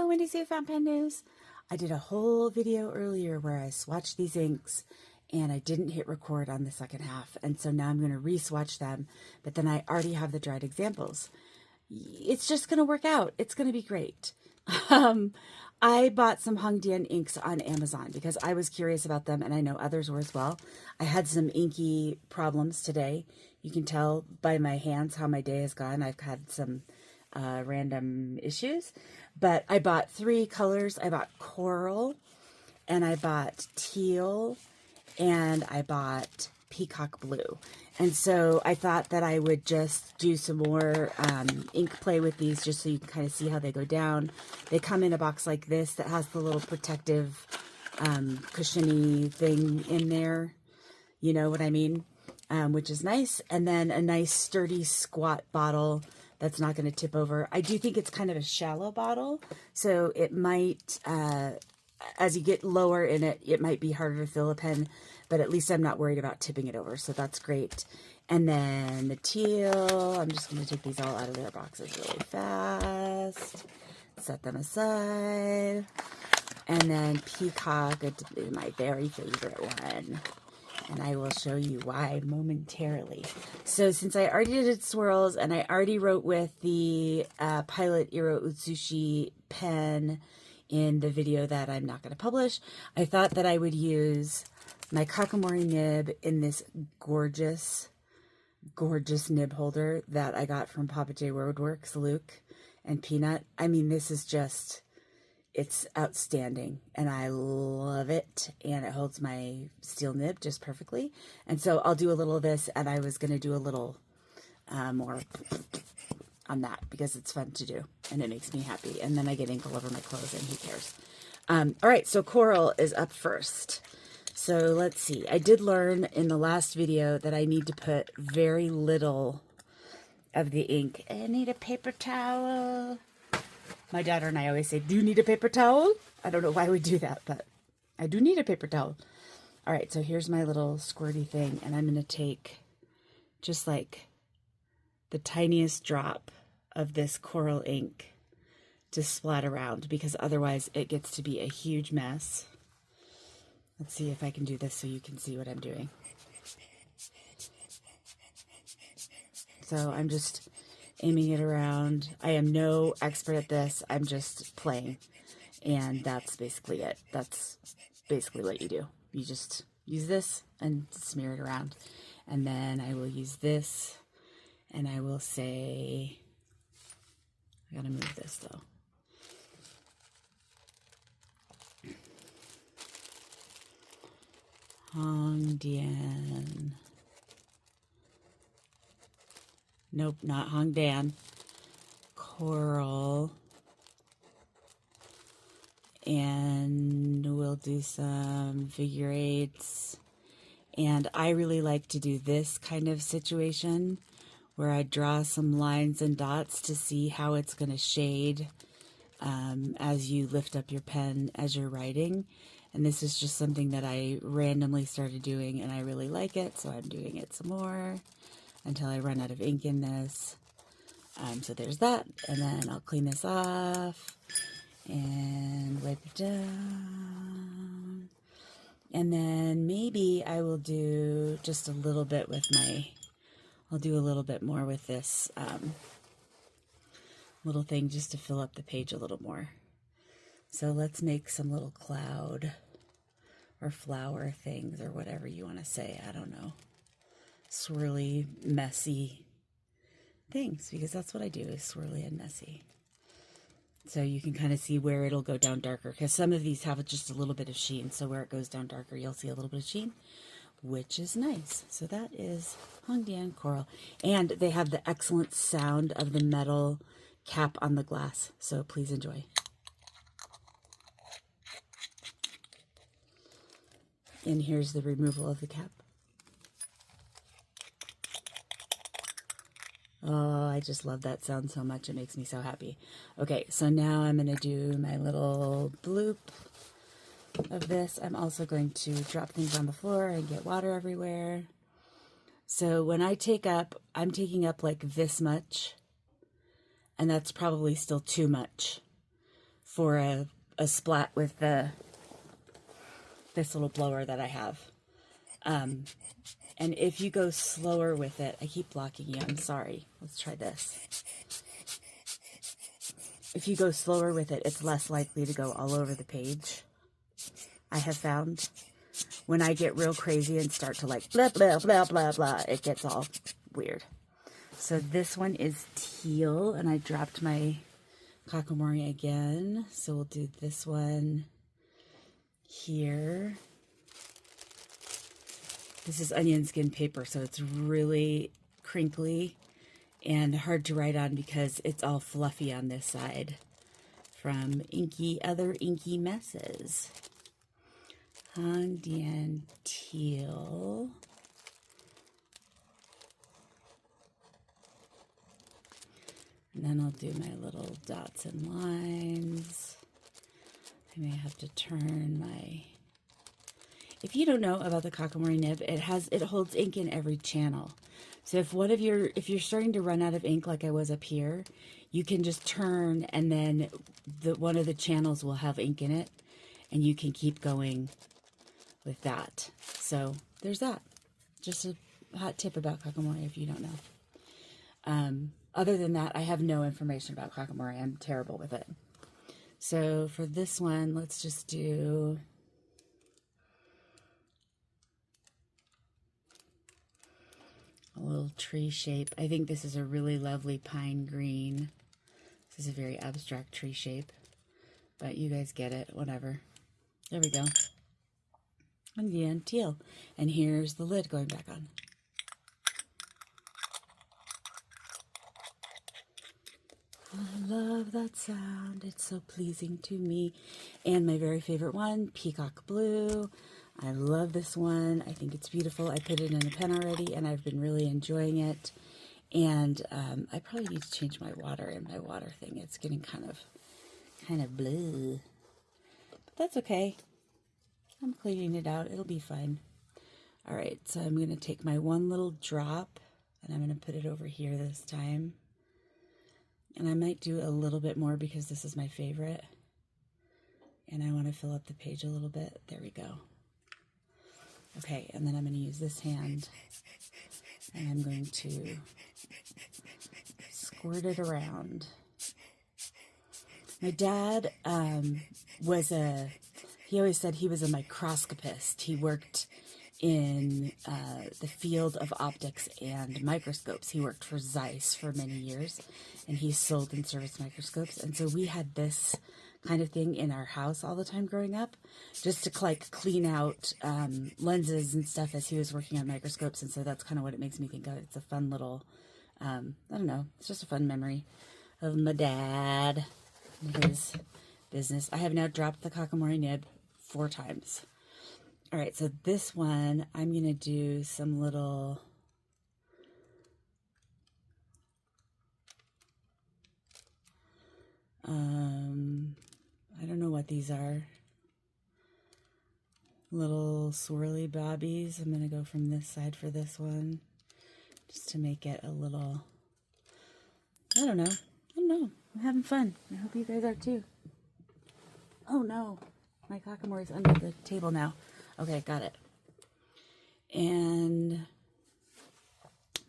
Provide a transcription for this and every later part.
Wendy Sue Fountain Pen News. I did a whole video earlier where I swatched these inks and I didn't hit record on the second half. And so now I'm going to re-swatch them, but then I already have the dried examples. It's just going to work out. It's going to be great. I bought some Dian inks on Amazon because I was curious about them and I know others were as well. I had some inky problems today. You can tell by my hands how my day has gone. I've had some random issues, but I bought 3 colors. I bought coral, and I bought teal, and I bought peacock blue. And so I thought that I would just do some more ink play with these just so you can kind of see how they go down. They come in a box like this that has the little protective cushiony thing in there. You know what I mean? Which is nice. And then a nice sturdy squat bottle that's not going to tip over. I do think it's kind of a shallow bottle, so it might, as you get lower in it, it might be harder to fill a pen, but at least I'm not worried about tipping it over, so that's great. And then the teal, I'm just going to take these all out of their boxes really fast, set them aside. And then peacock, my very favorite one. And I will show you why momentarily. So since I already did swirls and I already wrote with the Pilot Iro Utsushi pen in the video that I'm not going to publish, I thought that I would use my Kakamori nib in this gorgeous, gorgeous nib holder that I got from Papajww Roadworks, Luke and Peanut. I mean, this is just... it's outstanding and I love it, and it holds my steel nib just perfectly. And so I'll do a little of this, and I was going to do a little more on that because it's fun to do and it makes me happy. And then I get ink all over my clothes and who cares? All right, so coral is up first. So let's see. I did learn in the last video that I need to put very little of the ink. I need a paper towel. My daughter and I always say, do you need a paper towel? I don't know why we do that, but I do need a paper towel. All right, so here's my little squirty thing, and I'm going to take just like the tiniest drop of this coral ink to splat around, because otherwise it gets to be a huge mess. Let's see if I can do this so you can see what I'm doing. So I'm just aiming it around. I am no expert at this. I'm just playing. And that's basically it. That's basically what you do. You just use this and smear it around. And then I will use this and I will say, I gotta move this though. Dian. Nope, not Dian. Coral. And we'll do some figure eights. And I really like to do this kind of situation where I draw some lines and dots to see how it's going to shade as you lift up your pen as you're writing. And this is just something that I randomly started doing and I really like it, so I'm doing it some more until I run out of ink in this. So there's that, and then I'll clean this off and wipe it down. And then maybe I will do just a little bit with I'll do a little bit more with this little thing just to fill up the page a little more. So let's make some little cloud or flower things or whatever you want to say. I don't know. Swirly, messy things, because that's what I do, is swirly and messy. So you can kind of see where it'll go down darker, because some of these have just a little bit of sheen. So where it goes down darker, you'll see a little bit of sheen, which is nice. So that is Dian Coral. And they have the excellent sound of the metal cap on the glass. So please enjoy. And here's the removal of the cap. Oh, I just love that sound so much. It makes me so happy. Okay, so now I'm going to do my little bloop of this. I'm also going to drop things on the floor and get water everywhere. So when I take up, I'm taking up like this much, and that's probably still too much for a splat with this little blower that I have. And if you go slower with it, I keep blocking you, I'm sorry. Let's try this. If you go slower with it, it's less likely to go all over the page. I have found when I get real crazy and start to like blah, blah, blah, blah, blah, it gets all weird. So this one is teal, and I dropped my Kakamori again. So we'll do this one here. This is onion skin paper, so it's really crinkly and hard to write on because it's all fluffy on this side from other inky messes. Dian Teal. And then I'll do my little dots and lines. I may have to turn my... If you don't know about the Kakamori nib, it holds ink in every channel. So if you're starting to run out of ink like I was up here, you can just turn and then one of the channels will have ink in it, and you can keep going with that. So there's that. Just a hot tip about Kakamori if you don't know. Other than that, I have no information about Kakamori. I'm terrible with it. So for this one, let's just do... a little tree shape. I think this is a really lovely pine green. This is a very abstract tree shape, but you guys get it, whatever. There we go. And Dian Teal. And here's the lid going back on. I love that sound. It's so pleasing to me. And my very favorite one, Peacock Blue. I love this one. I think it's beautiful. I put it in a pen already, and I've been really enjoying it. And I probably need to change my water in my water thing. It's getting kind of blue. But that's okay. I'm cleaning it out. It'll be fine. All right, so I'm going to take my one little drop, and I'm going to put it over here this time. And I might do a little bit more because this is my favorite. And I want to fill up the page a little bit. There we go. Okay, and then I'm going to use this hand, and I'm going to squirt it around. My dad he always said he was a microscopist. He worked in the field of optics and microscopes. He worked for Zeiss for many years, and he sold and serviced microscopes. And so we had this kind of thing in our house all the time growing up, just to like clean out lenses and stuff as he was working on microscopes. And so that's kind of what it makes me think of. It's a fun little, I don't know, it's just a fun memory of my dad and his business. I have now dropped the Kakamori nib 4 times. All right, so this one, I'm going to do some little... I don't know what these are. Little swirly bobbies. I'm going to go from this side for this one, just to make it a little... I don't know. I'm having fun. I hope you guys are too. Oh no, my Kakamori's under the table now. Okay, got it. And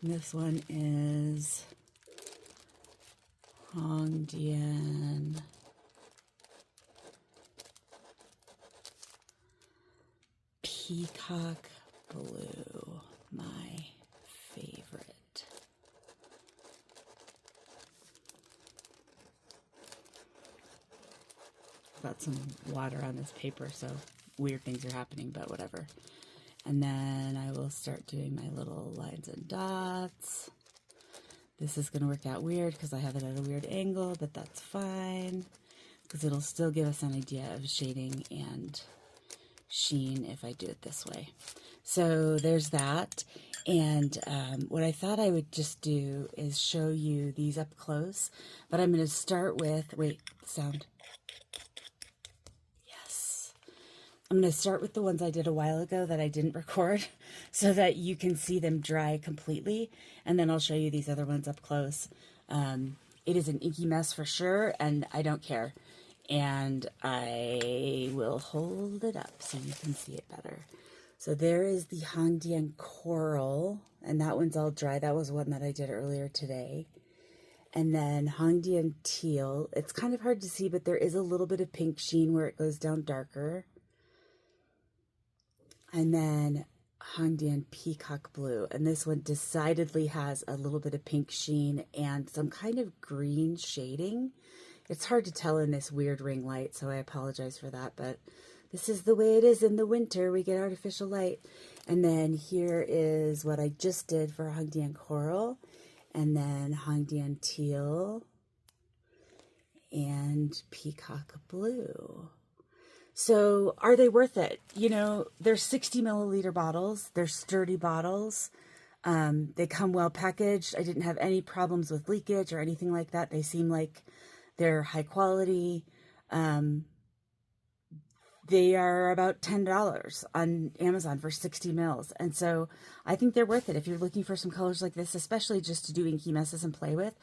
this one is Dian. Peacock Blue, my favorite. Got some water on this paper, so weird things are happening, but whatever. And then I will start doing my little lines and dots. This is going to work out weird because I have it at a weird angle, but that's fine because it'll still give us an idea of shading and sheen if I do it this way. So there's that. And what I thought I would just do is show you these up close, but I'm going to start with, wait, sound. I'm going to start with the ones I did a while ago that I didn't record so that you can see them dry completely, and then I'll show you these other ones up close. It is an inky mess for sure, and I don't care. and I will hold it up so you can see it better. So there is the Dian Coral, and that one's all dry. That was one that I did earlier today. And then Dian Teal. It's kind of hard to see, but there is a little bit of pink sheen where it goes down darker. And then Dian Peacock Blue. And this one decidedly has a little bit of pink sheen and some kind of green shading. It's hard to tell in this weird ring light, so I apologize for that, but this is the way it is in the winter. We get artificial light. And then here is what I just did for Dian Coral, and then Dian Teal, and Peacock Blue. So are they worth it? You know, they're 60 milliliter bottles. They're sturdy bottles. They come well packaged. I didn't have any problems with leakage or anything like that. They seem like they're high quality. They are about $10 on Amazon for 60 mils. And so I think they're worth it. If you're looking for some colors like this, especially just to do inky messes and play with,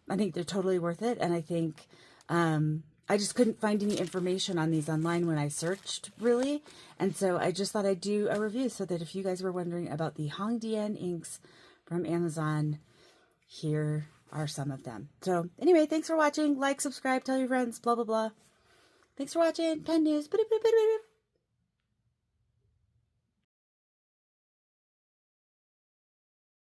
I think they're totally worth it. And I think, I just couldn't find any information on these online when I searched, really. And so I just thought I'd do a review so that if you guys were wondering about the Dian inks from Amazon, here are some of them. So anyway, thanks for watching. Like, subscribe, tell your friends, blah, blah, blah. Thanks for watching. Pen News.